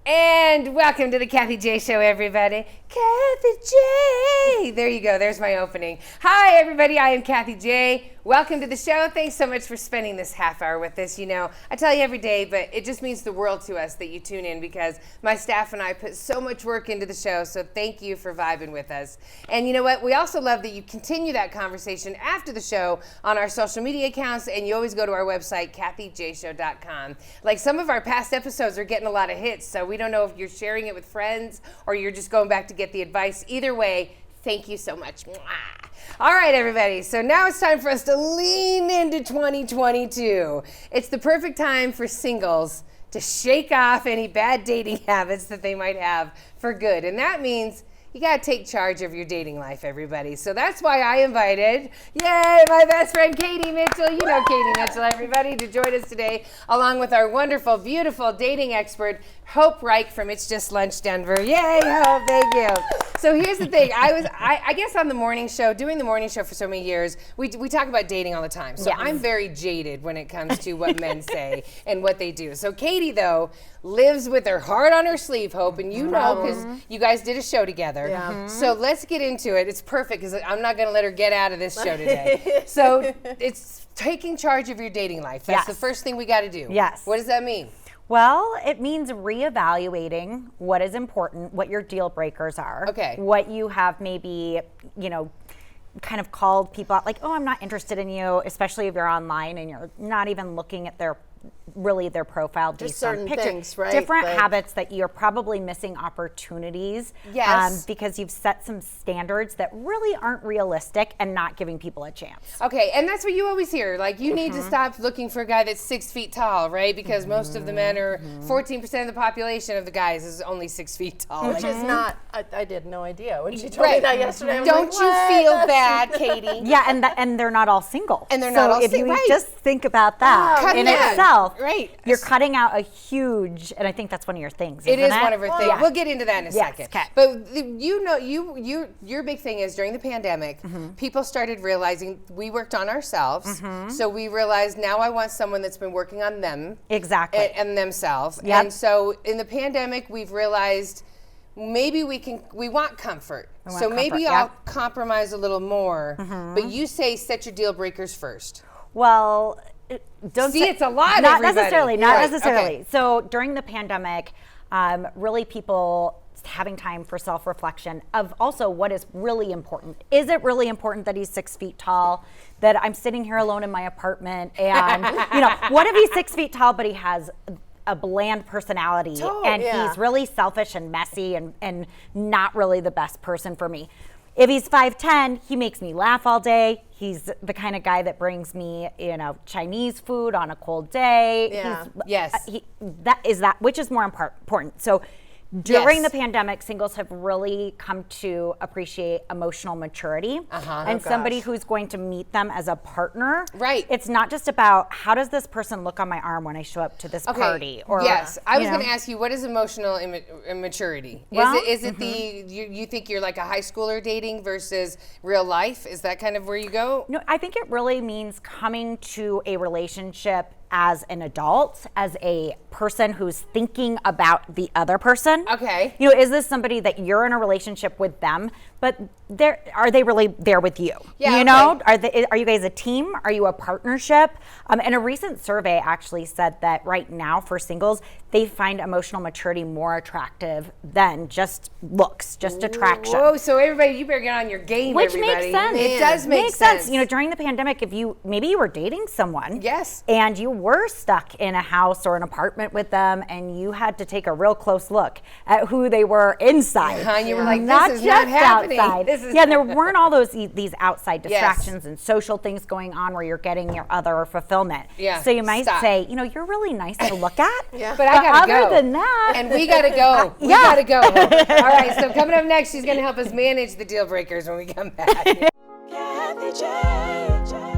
And welcome to the Kathie J Show, everybody. Kathie J. There you go. There's my opening. Hi, everybody. I am Kathie J. Welcome to the show. Thanks so much for spending this half hour with us. You know, I tell you every day, but it just means the world to us that you tune in because my staff and I put so much work into the show. So thank you for vibing with us. And you know what? We also love that you continue that conversation after the show on our social media accounts. And you always go to our website, KathieJShow.com. Like some of our past episodes are getting a lot of hits. So we don't know if you're sharing it with friends or you're just going back to get the advice. Either way, thank you so much. Mwah. All right, everybody. So now it's time for us to lean into 2022. It's the perfect time for singles to shake off any bad dating habits that they might have for good. And that means you got to take charge of your dating life, everybody. So that's why I invited, yay, my best friend, Katie Mitchell. You know Katie Mitchell, everybody, to join us today, along with our wonderful, beautiful dating expert, Hope Reich from It's Just Lunch Denver. Yay, Hope, thank you. So here's the thing. I guess on the morning show, doing the morning show for so many years, we talk about dating all the time. So yes. I'm very jaded when it comes to what men say and what they do. So Katie, though, lives with her heart on her sleeve, Hope, and you know because you guys did a show together. Yeah. So let's get into it. It's perfect because I'm not going to let her get out of this show today. So it's taking charge of your dating life. That's the first thing we got to do. Yes. What does that mean? Well, it means reevaluating what is important, what your deal breakers are. Okay. What you have maybe, kind of called people out, like, oh, I'm not interested in you, especially if you're online and you're not even looking at their profile based on pictures. Things, right? Different habits that you're probably missing opportunities. Yes. Because you've set some standards that really aren't realistic and not giving people a chance. Okay, and that's what you always hear. Like, you need to stop looking for a guy that's 6 feet tall, right? Because most of the men are 14% of the population of the guys is only 6 feet tall. Which is not, I had no idea. When she told me that yesterday, I was Don't like, you feel bad, Katie? Yeah, and they're not all single. And they're not all single. single. So if you just think about that in itself, right. You're cutting out a huge, and I think that's one of your things. It is it? one of her things. Yeah. We'll get into that in a second. Okay. But your big thing is during the pandemic, people started realizing we worked on ourselves. So we realized now I want someone that's been working on them. Exactly. And themselves. Yep. And so in the pandemic, we've realized maybe we want comfort. So maybe I'll compromise a little more. But you say set your deal breakers first. Well, don't see, it's a lot. Not everybody. necessarily. Okay. So during the pandemic, really people having time for self-reflection of also what is really important. Is it really important that he's 6 feet tall? That I'm sitting here alone in my apartment, and what if he's 6 feet tall but he has a bland personality and he's really selfish and messy and not really the best person for me? If he's 5'10", he makes me laugh all day. He's the kind of guy that brings me, Chinese food on a cold day. Yeah. Which is more important. So during the pandemic, singles have really come to appreciate emotional maturity and somebody who's going to meet them as a partner. Right. It's not just about how does this person look on my arm when I show up to this party. Or, yes, I was going to ask you, what is emotional immaturity? Well, is it you think you're like a high schooler dating versus real life? Is that kind of where you go? No, I think it really means coming to a relationship as an adult, as a person who's thinking about the other person. Okay. Is this somebody that you're in a relationship with them, but are they really there with you? Yeah, Are you guys a team? Are you a partnership? And a recent survey actually said that right now for singles, they find emotional maturity more attractive than just looks, just attraction. Whoa, so everybody, you better get on your game, Which everybody. makes sense. It does make sense. During the pandemic, if maybe you were dating someone. Yes. And you were stuck in a house or an apartment with them and you had to take a real close look at who they were inside. And you were like, not this is just not happening. Outside. And there weren't all these outside distractions and social things going on where you're getting your other fulfillment. Yeah. So you might say, you're really nice to look at. But I gotta go. Other than that. And we gotta go. We gotta go. All right, so coming up next, she's gonna help us manage the deal breakers when we come back.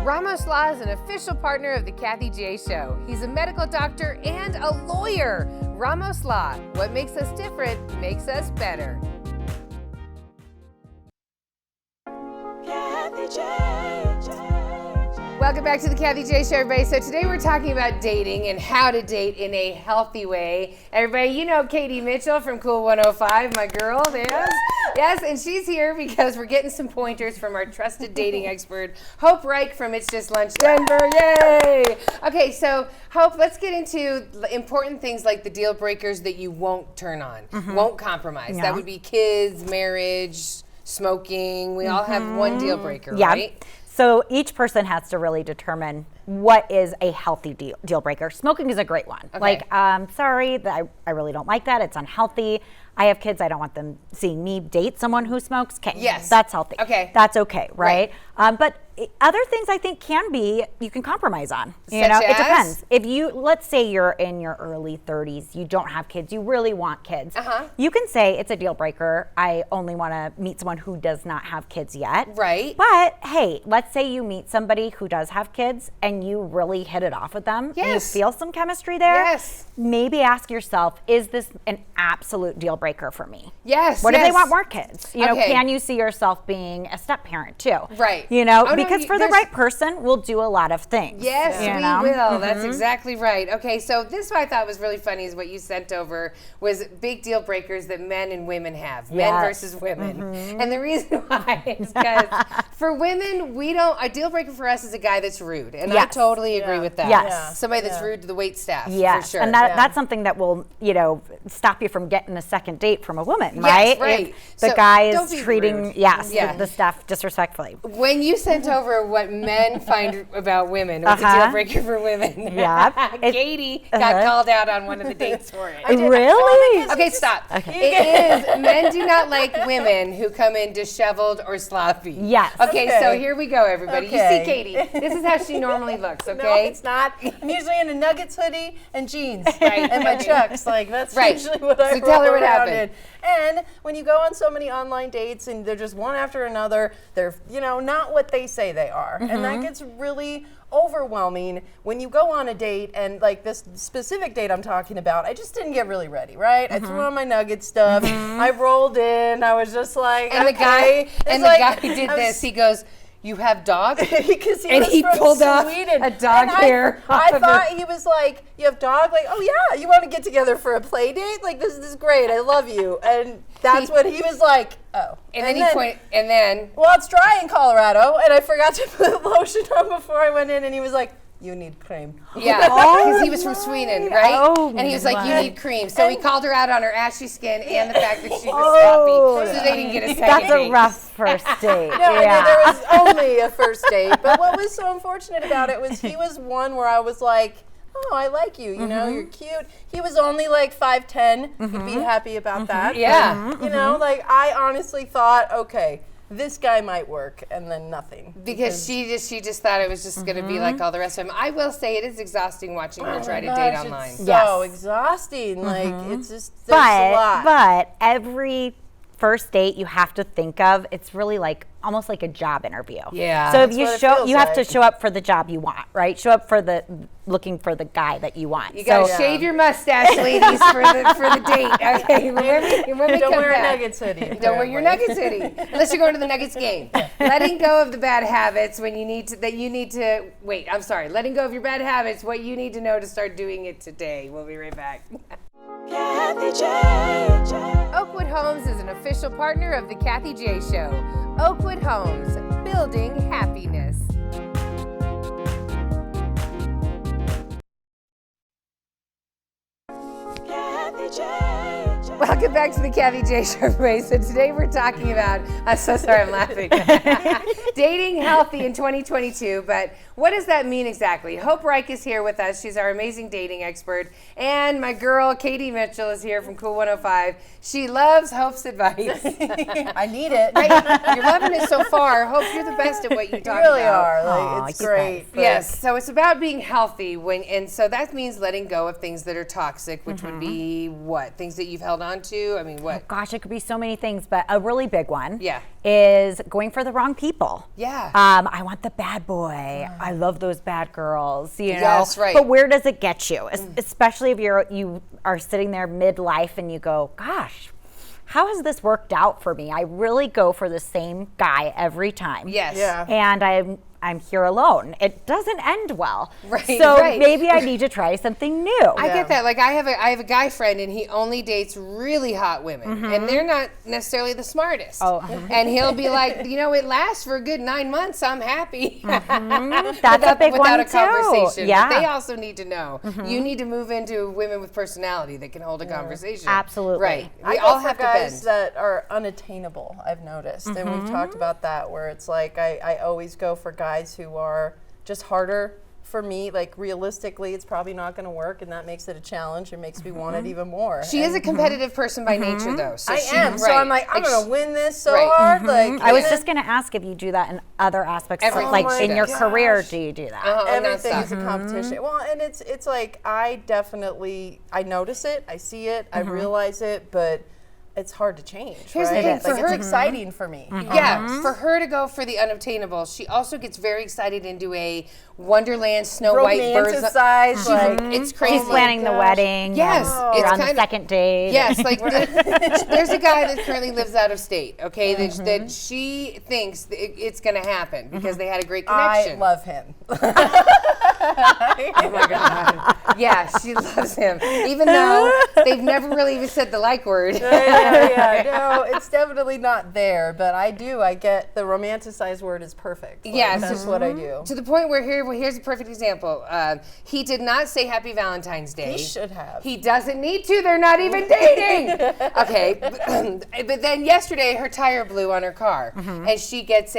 Ramos Law is an official partner of the Kathie J Show. He's a medical doctor and a lawyer. Ramos Law, what makes us different makes us better. Welcome back to the Kathie J Show, everybody. So today we're talking about dating and how to date in a healthy way. Everybody, you know Katie Mitchell from Cool 105, my girl, yes. Yes, and she's here because we're getting some pointers from our trusted dating expert, Hope Reich from It's Just Lunch Denver, yay! Okay, so Hope, let's get into important things like the deal breakers that you won't turn on, won't compromise. Yeah. That would be kids, marriage, smoking. We all have one deal breaker, right? So each person has to really determine what is a healthy deal breaker. Smoking is a great one. Okay. Like, sorry, I really don't like that. It's unhealthy. I have kids. I don't want them seeing me date someone who smokes. Okay, Yes. that's healthy. Okay. That's okay, right? But other things I think can be, you can compromise on. You Such know, as? it depends. If you, let's say you're in your early 30s, you don't have kids, you really want kids. You can say it's a deal breaker. I only want to meet someone who does not have kids yet. Right. But hey, let's say you meet somebody who does have kids and you really hit it off with them. Yes. You feel some chemistry there. Yes. Maybe ask yourself, is this an absolute deal breaker for me? Yes. What if they yes. want more kids? You know, Okay. can you see yourself being a step parent too? Right. You know, Oh, no, because for the there's- right person, we'll do a lot of things. Yes, you we know? will. That's exactly right. Okay, so this what I thought was really funny is what you sent over was big deal breakers that men and women have, men Yes. versus women. And the reason why is because for women, we don't, a deal breaker for us is a guy that's rude. And I Yes. totally agree with that. Yes. Yeah. Somebody that's rude to the wait staff, Yes, for sure. and that's something that will, you know, stop you from getting a second date from a woman, Yes, right? right. If the So guy don't is be treating, rude. yes, Yeah. the staff disrespectfully. When you sent over what men find about women, it was a deal breaker for women. Yep. Katie got called out on one of the dates for it. Really? Okay, stop. It is men do not like women who come in disheveled or sloppy. Yes. Okay, Okay. so here we go, everybody. You Okay. see Katie. This is how she normally looks, okay? No, it's not. I'm usually in a Nuggets hoodie and jeans Right. and my Chucks. Like that's Right. usually what I So tell her roll what around happened. in. And when you go on so many online dates and they're just one after another, they're not what they say they are, and that gets really overwhelming when you go on a date. And like this specific date I'm talking about, I just didn't get really ready, right? I threw on my Nugget stuff. I rolled in. I was just like, And okay. the It's guy did this. He goes, "You have dogs?" because he And was he from pulled off Sweden. a dog And hair off I of thought her. he was like, "You have dog? Like, oh yeah, you want to get together for a play date? Like, this is great. I love you." And that's what he was like. Oh, And then he pointed, and then Well, it's dry in Colorado, and I forgot to put lotion on before I went in, and he was like, "You need cream." yeah, because he was from Sweden, right? Oh, and he was like, "You my. need cream." So he called her out on her ashy skin and the fact that she was Oh, sloppy, so they didn't get a second That's date. a rough first date. No, I yeah. mean, there was only a first date. But what was so unfortunate about it was he was one where I was like, "Oh, I like you. You know, you're cute." He was only like 5'10". He'd be happy about that. Yeah. But, you know, like I honestly thought, okay, this guy might work, and then nothing. Because she just thought it was just going to be like all the rest of them. I will say it is exhausting watching her try to date Gosh, online. It's so Yes. exhausting. Like it's just there's a lot. But every first date you have to think of, it's really like almost like a job interview. Yeah. So if That's you what it show, feels you have to like. show up for the job you want, right? Show up for looking for the guy that you want. You got to So- shave your mustache, ladies, for the date. Okay, remember Don't come wear a back. Nuggets hoodie. Don't wear your apparently. Nuggets hoodie unless you're going to the Nuggets game. Letting go of the bad habits when you need to. Letting go of your bad habits. What you need to know to start doing it today. We'll be right back. Oakwood Homes is an official partner of the Kathie J Show. Oakwood Homes, building happiness. Welcome back to the Kathie J Show, everybody. So today we're talking about, I'm so sorry I'm laughing, dating healthy in 2022, but what does that mean exactly? Hope Reich is here with us. She's our amazing dating expert. And my girl, Katie Mitchell, is here from Cool 105. She loves Hope's advice. I need it. Right? You're loving it so far. Hope you're the best at what you You talk really about. are. Like Aw, it's you great. but- Yes, so it's about being healthy and so that means letting go of things that are toxic, which would be what? Things that you've held on to? I mean, what? Gosh, it could be so many things, but a really big one Yeah. is going for the wrong people. Yeah. I want the bad boy. I love those bad girls, you know. Yes, right. But where does it get you? Especially if you are sitting there midlife and you go, gosh, how has this worked out for me? I really go for the same guy every time. Yes. Yeah. And I'm here alone. It doesn't end well. Right, So right. maybe I need to try something new. I get that. Like I have a guy friend, and he only dates really hot women, and they're not necessarily the smartest. And he'll be like, you know, it lasts for a good 9 months. I'm happy. That's a big without one a conversation. too. Yeah. But they also need to know. You need to move into women with personality that can hold a conversation. Absolutely. Right. I We go all for have to guys bend. that are unattainable, I've noticed. And we've talked about that, where it's like I always go for guys who are just harder for me. Like realistically, it's probably not going to work, and that makes it a challenge. It makes me want it even more. She is a competitive person by nature, though. So I she, am. So I'm like, I'm going to win this so hard. Like I was just going to ask if you do that in other aspects, of, Everything like she in your does. career, do you do that? everything nonstop. is a competition. Well, and it's like I notice it, I see it, I realize it, but it's hard to change. Here's the right? thing, Like, for it's her- exciting for me. Yeah, for her to go for the unobtainable, she also gets very excited into a Wonderland Snow White birds. Romanticize, like It's crazy. She's planning the wedding. Yes, and it's you're on the kinda- second date. Yes, like there's a guy that currently lives out of state. Okay, that she thinks that it's going to happen because they had a great connection. I love him. Oh my God. Yeah, she loves him, even though they've never really even said the like word. yeah. No, it's definitely not there, but I get the romanticized word is perfect. Like, Yes. that's what I do. To the point where here's a perfect example. He did not say Happy Valentine's Day. He should have. He doesn't need to. They're not even dating. Okay, but then yesterday her tire blew on her car, and she gets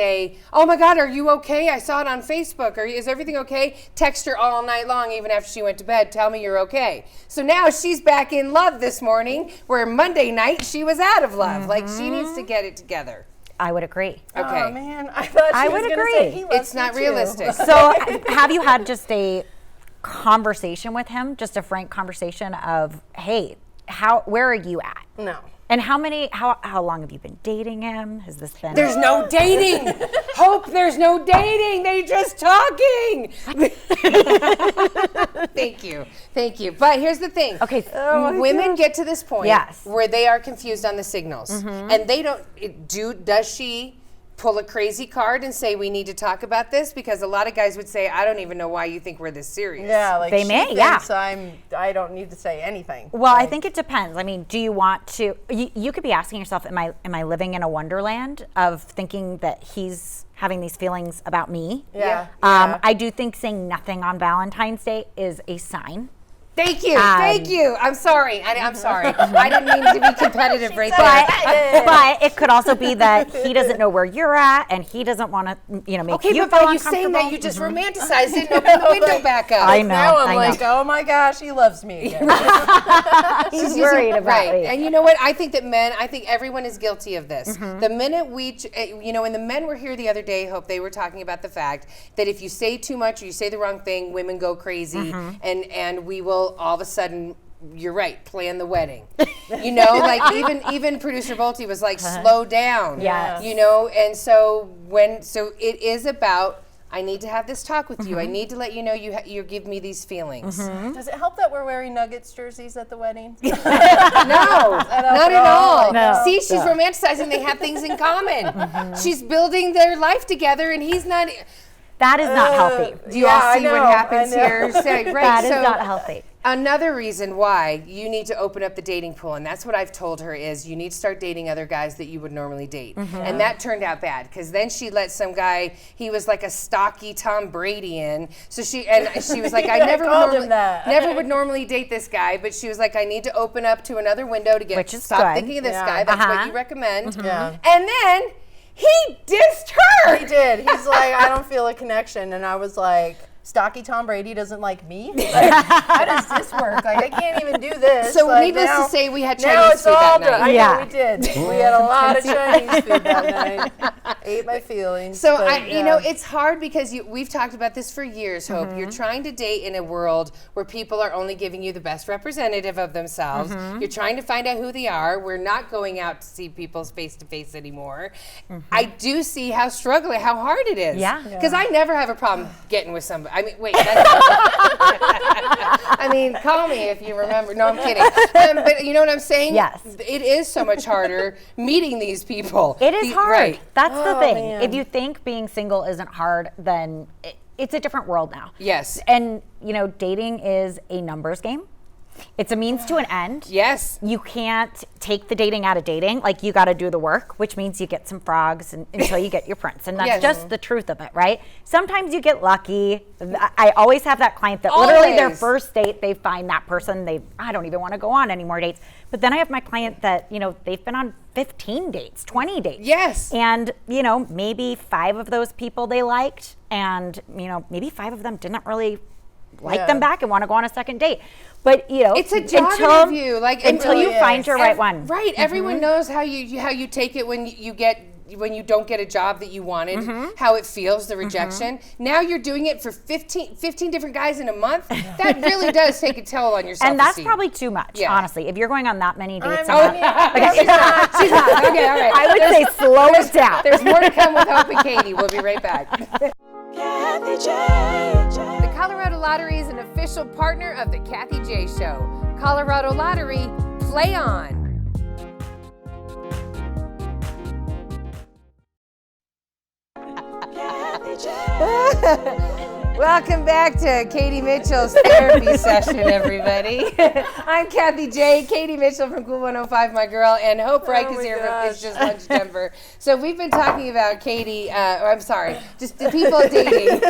oh my God, are you okay? I saw it on Facebook. Is everything okay? Text her all night long, even after she went to bed. Tell me you're okay. So now she's back in love this morning, where Monday night she was out of love. Like she needs to get it together. I would agree. Okay. Oh man, I thought I she was would gonna agree. say he loves It's not me too. realistic. So have you had just a conversation with him, just a frank conversation of, hey, where are you at? No. And how long have you been dating him? Has this been? There's no dating. Hope there's no dating. They just talking. Thank you. But here's the thing. Okay. Women get to this point Yes. where they are confused on the signals, and they don't. Does she pull a crazy card and say we need to talk about this? Because a lot of guys would say, I don't even know why you think we're this serious. Yeah, like They she may, thinks yeah. I don't need to say anything. Well, I Like, think it depends. I mean, do you want to? You could be asking yourself, am I living in a wonderland of thinking that he's having these feelings about me? Yeah. I do think saying nothing on Valentine's Day is a sign. Thank you. I'm sorry. I'm sorry. I didn't mean to be competitive right there. But it could also be that he doesn't know where you're at, and he doesn't want to, make Okay, you but feel by you saying that, uncomfortable. you just romanticized it and opened the window back up. I know. Now I'm I like, know. oh my gosh, he loves me again. He's worried about right. me. And you know what? I think everyone is guilty of this. The minute when the men were here the other day, Hope, they were talking about the fact that if you say too much or you say the wrong thing, women go crazy, and we will all of a sudden. You're right. Plan the wedding. Like even producer Bolte was like, slow down. Yes. And so it is about. I need to have this talk with you. I need to let you know you give me these feelings. Does it help that we're wearing Nuggets jerseys at the wedding? No, not at all. No. See, she's romanticizing. They have things in common. She's building their life together, and he's not. That is not healthy. Do you all see what happens here? So, right, That is not healthy. Another reason why you need to open up the dating pool, and that's what I've told her, is you need to start dating other guys that you would normally date. And that turned out bad, because then she let some guy, he was like a stocky Tom Brady in. So she was like, I never would normally date this guy, but she was like, I need to open up to another window to stop good. thinking of this Yeah. guy. That's what you recommend. Yeah. And then he dissed her. He did. He's like, I don't feel a connection. And I was like, stocky Tom Brady doesn't like me? Like, how does this work? Like, I can't even do this. So like, needless now, to say, we had now Chinese it's food all that done. night. I Yeah. know we did. We had a lot of Chinese food that night. Ate my feelings. So but, it's hard because we've talked about this for years, Hope. You're trying to date in a world where people are only giving you the best representative of themselves. You're trying to find out who they are. We're not going out to see people face to face anymore. I do see how hard it is. Yeah. Because I never have a problem getting with somebody. I mean, wait. I mean, call me if you remember. No, I'm kidding. But you know what I'm saying? Yes. It is so much harder meeting these people. It is hard. Right. That's the thing. Man. If you think being single isn't hard, then it's a different world now. Yes. And, dating is a numbers game. It's a means to an end. Yes. You can't take the dating out of dating. Like, you got to do the work, which means you get some frogs until you get your prince. And that's Yes. just the truth of it, right? Sometimes you get lucky. I always have that client that literally their Always. first date, they find that person. I don't even want to go on any more dates. But then I have my client that, they've been on 15 dates, 20 dates. Yes. And, maybe 5 of those people they liked. And, maybe 5 of them didn't really like them back and want to go on a second date. But it's a job interview, until you find your right one. Right. Everyone knows how you take it when you don't get a job that you wanted, how it feels, the rejection. Now you're doing it for 15 different guys in a month. That really does take a toll on your self-esteem. And that's probably too much, Yeah. honestly. If you're going on that many dates a I month, mean, She's not. Okay, all right. I would say slow it down. There's more to come with Hope and Katie. We'll be right back. The Colorado Lottery is an official partner of the Kathie J Show. Colorado Lottery, play on. Welcome back to Katie Mitchell's therapy session, everybody. I'm Kathie J. Katie Mitchell from Cool 105, my girl, and Hope Reich is here from It's Just Lunch Denver. So we've been talking about Katie, just the people dating,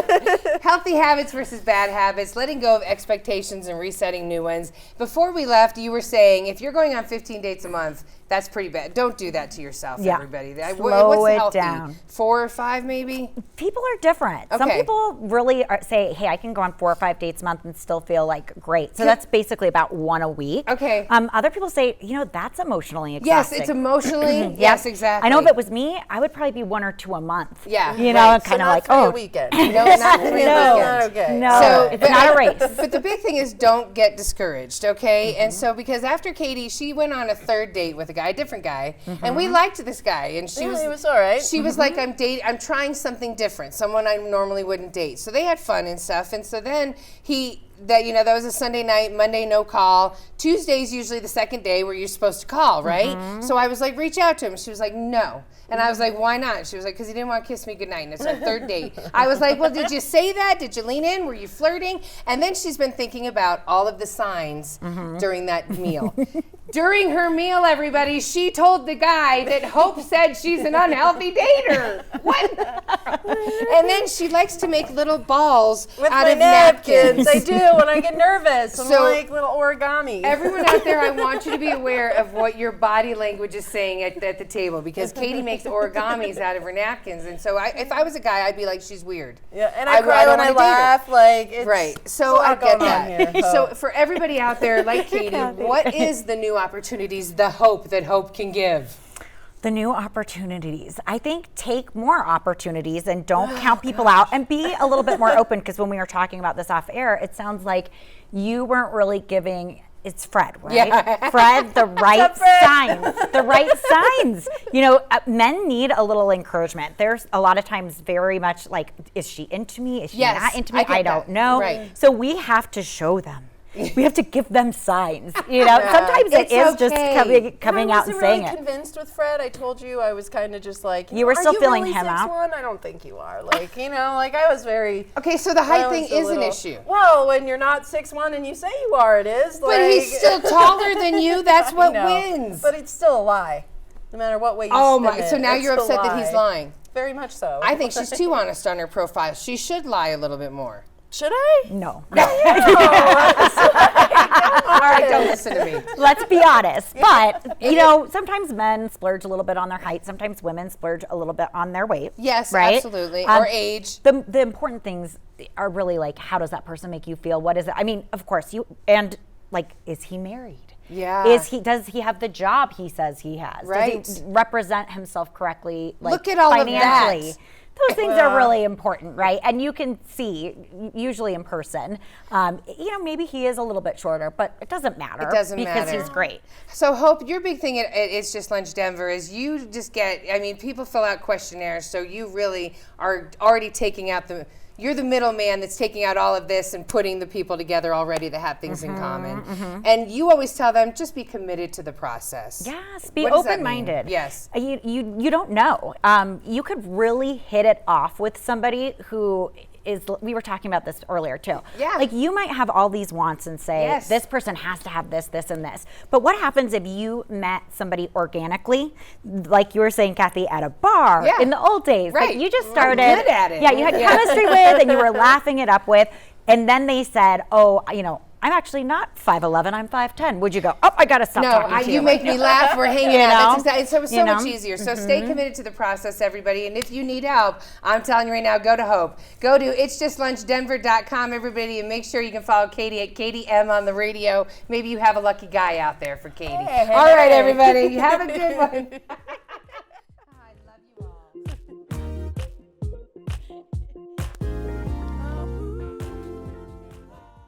healthy habits versus bad habits, letting go of expectations and resetting new ones. Before we left, you were saying if you're going on 15 dates a month, that's pretty bad. Don't do that to yourself, everybody. Slow What's it healthy? down. 4 or 5 maybe? People are different. Some Okay. people really say, hey, I can go on 4 or 5 dates a month and still feel like great. So that's basically about 1 a week. Okay. Other people say, that's emotionally exhausting. Yes, it's emotionally. Yes, exactly. I know if it was me, I would probably be 1 or 2 a month. Yeah, You know, right. kind of not like, 3 a oh. weekend. No, not 3 No. weekends. Okay. No, So, it's not a race. But the big thing is don't get discouraged, okay? And so because after Katie, she went on a 3rd date with a guy, a different guy, and we liked this guy, and she Yeah, was he was all right. She was like, I'm trying something different, someone I normally wouldn't date. So they had fun and stuff, and so then that was a Sunday night, Monday no call. Tuesday's usually the second day where you're supposed to call, right? So I was like, reach out to him. She was like, no. And I was like, why not? She was like, because he didn't want to kiss me goodnight, and it's our 3rd date. I was like, well, did you say that? Did you lean in? Were you flirting? And then she's been thinking about all of the signs during that meal. During her meal, everybody, she told the guy that Hope said she's an unhealthy dater. What? And then she likes to make little balls With out my of napkins. I do when I get nervous. I'm So- like little origami. Everyone out there, I want you to be aware of what your body language is saying at the table, because Katie makes origamis out of her napkins, and so if I was a guy, I'd be like, she's weird. Yeah, and I cry don't when I wanna date her. laugh. Like it's Right. it's So a lot I get going on that. here, So for everybody out there like Katie, what is the new opportunities, the hope that hope can give? The new opportunities. I think take more opportunities and don't count people out, and be a little bit more open, because when we were talking about this off air, it sounds like you weren't really giving. It's Fred, right? Yeah. Fred, the right signs. The right signs. Men need a little encouragement. There's a lot of times very much like, is she into me? Is she Yes, not into me? I get I don't that. know. Right. So we have to show them. We have to give them signs. Sometimes it It's is just okay. coming I out and wasn't saying really it. convinced with Fred. I told you I was kind of just like, You were still are feeling really him out? 6'1"? I don't think you are. Like, like I was very. Okay, so the I height was thing a is an little- issue. Well, when you're not 6'1" and you say you are, it is. But he's still taller than you. That's what I know, wins. But it's still a lie, no matter what way you Oh spin my! it, So now it's you're a upset that he's lie. lying. Very much so. I think she's too honest on her profile. She should lie a little bit more. Should I? No. All right, don't listen to me. Let's be honest. But, sometimes men splurge a little bit on their height. Sometimes women splurge a little bit on their weight. Yes, right? absolutely. Or age. The important things are really like, how does that person make you feel? What is it? I mean, of course, is he married? Yeah. Does he have the job he says he has? Right. Does he represent himself correctly? Look at all of financially? that. Those things are really important, right? And you can see, usually in person, maybe he is a little bit shorter, but it doesn't matter. It doesn't because matter. he's great. So Hope, your big thing at It's Just Lunch Denver is you just get, people fill out questionnaires, so you really are already taking out you're the middleman that's taking out all of this and putting the people together already that have things in common. And you always tell them, just be committed to the process. Yes, be What does that open-minded. mean? Yes. You don't know. You could really hit it off with somebody who is, we were talking about this earlier too. Yeah. Like you might have all these wants and say, Yes. this person has to have this, this, and this. But what happens if you met somebody organically, like you were saying, Kathie, at a bar Yeah. in the old days? Right. Like you just I'm started. good at it. Yeah, you had chemistry with and you were laughing it up with. And then they said, oh, I'm actually not 5'11", I'm 5'10". Would you go, oh, I got to stop talking to you. You make me laugh. We're hanging You out. know? That's exactly, so it's so You know? much easier. So stay committed to the process, everybody. And if you need help, I'm telling you right now, go to Hope. Go to itsjustlunchdenver.com, everybody, and make sure you can follow Katie at Katie M on the radio. Maybe you have a lucky guy out there for Katie. Hey. All right, everybody. Have a good one.